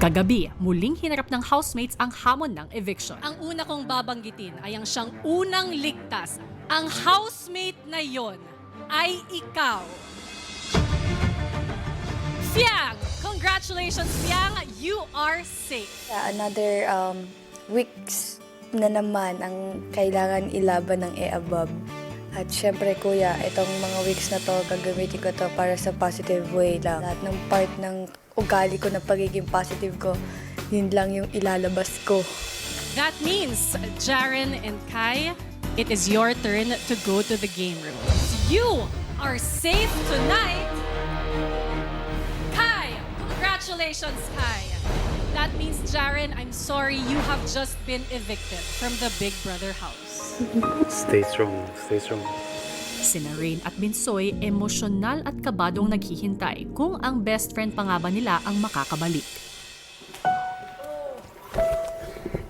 Kagabi, muling hinarap ng housemates ang hamon ng eviction. Ang una kong babanggitin ay ang siyang unang ligtas. Ang housemate na yon ay ikaw. Fiang! Congratulations, Fiang! You are safe. Another weeks na naman ang kailangan ilaban ng above. At syempre kuya, itong mga weeks na to, gagamitin ko to para sa positive way lang. Lahat ng part ng ugali ko na pagiging positive ko, yun lang yung ilalabas ko. That means, Jaren and Kai, it is your turn to go to the game room. You are safe tonight. Kai, congratulations, Kai. That means, Jaren, I'm sorry you have just been evicted from the Big Brother house. Stay strong, stay strong. Sina Rain at Binsoy, emosyonal at kabadong naghihintay kung ang best friend pa nga ba nila ang makakabalik.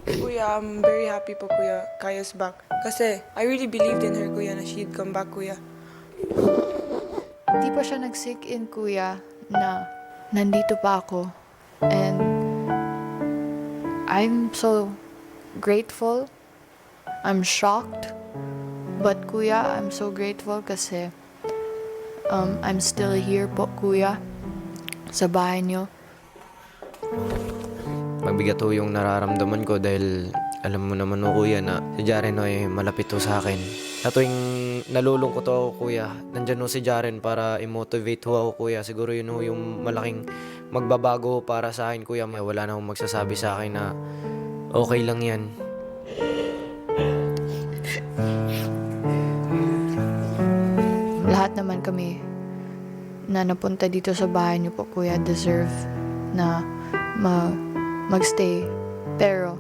Kuya, I'm very happy po, Kuya. Kaya's back. Kasi I really believed in her, Kuya, na she'd come back, Kuya. Di pa siya nag-sink in, kuya, na nandito pa ako. And I'm so grateful. I'm shocked. But kuya, I'm so grateful kasi I'm still here po, kuya, sa bahay niyo. Mabigat ho yung nararamdaman ko dahil alam mo naman ho kuya na si Jaren ho ay malapit ho sa akin. Sa tuwing nalulungkot ako kuya, nandyan ho si Jaren para i-motivate ho ako kuya. Siguro yun ho yung malaking magbabago para sa akin kuya. Wala na akong magsasabi sa akin na okay lang yan. Lahat naman kami na napunta dito sa bahay niyo po, kuya, deserve na magstay. Pero,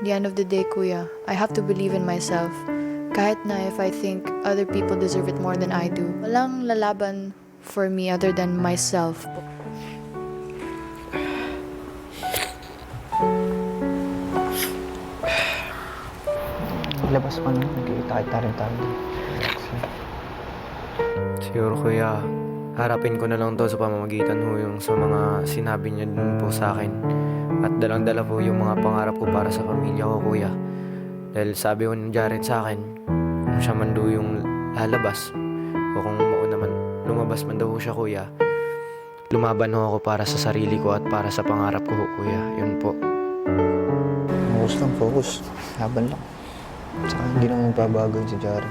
the end of the day, kuya, I have to believe in myself. Kahit na if I think other people deserve it more than I do, walang lalaban for me other than myself. Labas pa na, nagkikita-kita rin tayo. Siguro kuya, harapin ko na lang to sa pamamagitan ho yung sa mga sinabi niya dun po sa akin. At dalang-dala po yung mga pangarap ko para sa pamilya ko kuya. Dahil sabi ko ni Jaren sa akin, kung siya man daw yung lalabas, o kung mauna man lumabas man daw siya kuya, lumaban ho ako para sa sarili ko at para sa pangarap ko kuya. Yun po. Focus lang, focus. Laban lang. Saka hindi naman magbabago yun si Jaren.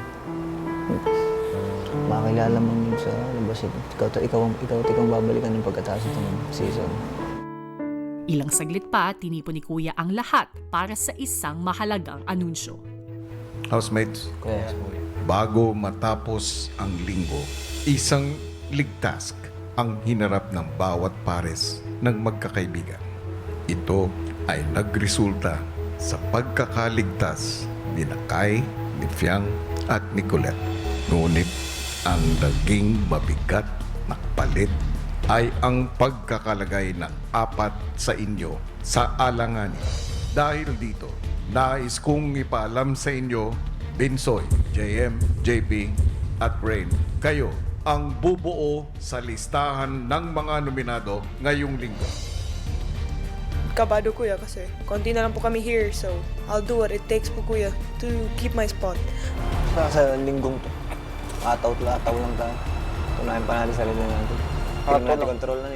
Makakilala mo yun sa labas. Ikaw babalikan yung pagkatapos itong season. Ilang saglit pa, tinipon ni Kuya ang lahat para sa isang mahalagang anunsyo. Housemates, Kuya. bago matapos ang linggo, isang ligtas ang hinarap ng bawat pares ng magkakaibigan. Ito ay nagresulta sa pagkakaligtas ni Kai, ni Fiang at ni Colette. Ngunit ang naging mabigat na palit ay ang pagkakalagay ng apat sa inyo sa alanganin. Dahil dito, nais kong ipaalam sa inyo, Binsoy, JM, JP at Rain, kayo ang bubuo sa listahan ng mga nominado ngayong linggo. Kabado, Kuya, kasi konti na lang po kami here. So, I'll do what it takes po, Kuya, to keep my spot. Sa linggong to, ataw lang tayo. Tunahin pa natin sarili natin. Hindi natin control na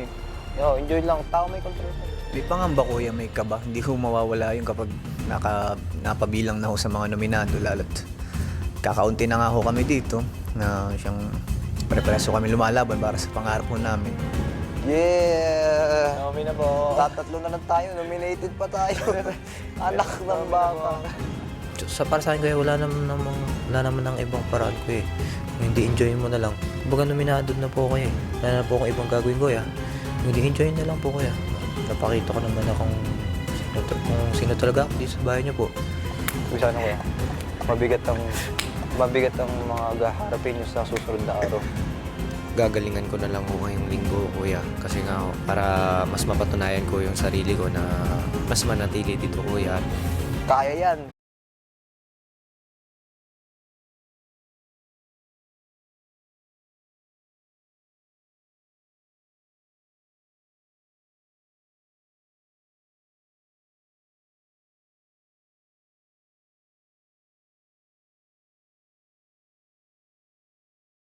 Yo, enjoy lang. Tao may control. May pangamba kuya, may kaba. Hindi ko mawawala yung kapag napabilang na ho sa mga nominado. Lalo't kakaunti na nga ho kami dito na siyang prepareso kami lumalaban para sa pangarap ho namin. Yeah! Nomi na po. Tatatlo na lang tayo. Nominated pa tayo. Anak ng baka. Para sa akin kuya, wala naman ng ibang paraan ko eh. Hindi enjoy mo na lang. Kumbaga nominado na po kayo eh. Wala na po akong ibang gagawin kuya. Hindi enjoy na lang po kuya. Napakita ko naman na kung sino talaga ako dito sa bahay niyo po. Bisa na kuya. Mabigat ang mga gaharapin niyo sa susunod na araw. Gagalingan ko na lang po ngayong linggo kuya. Kasi nga para mas mapatunayan ko yung sarili ko na mas manatili dito kuya. Kaya yan.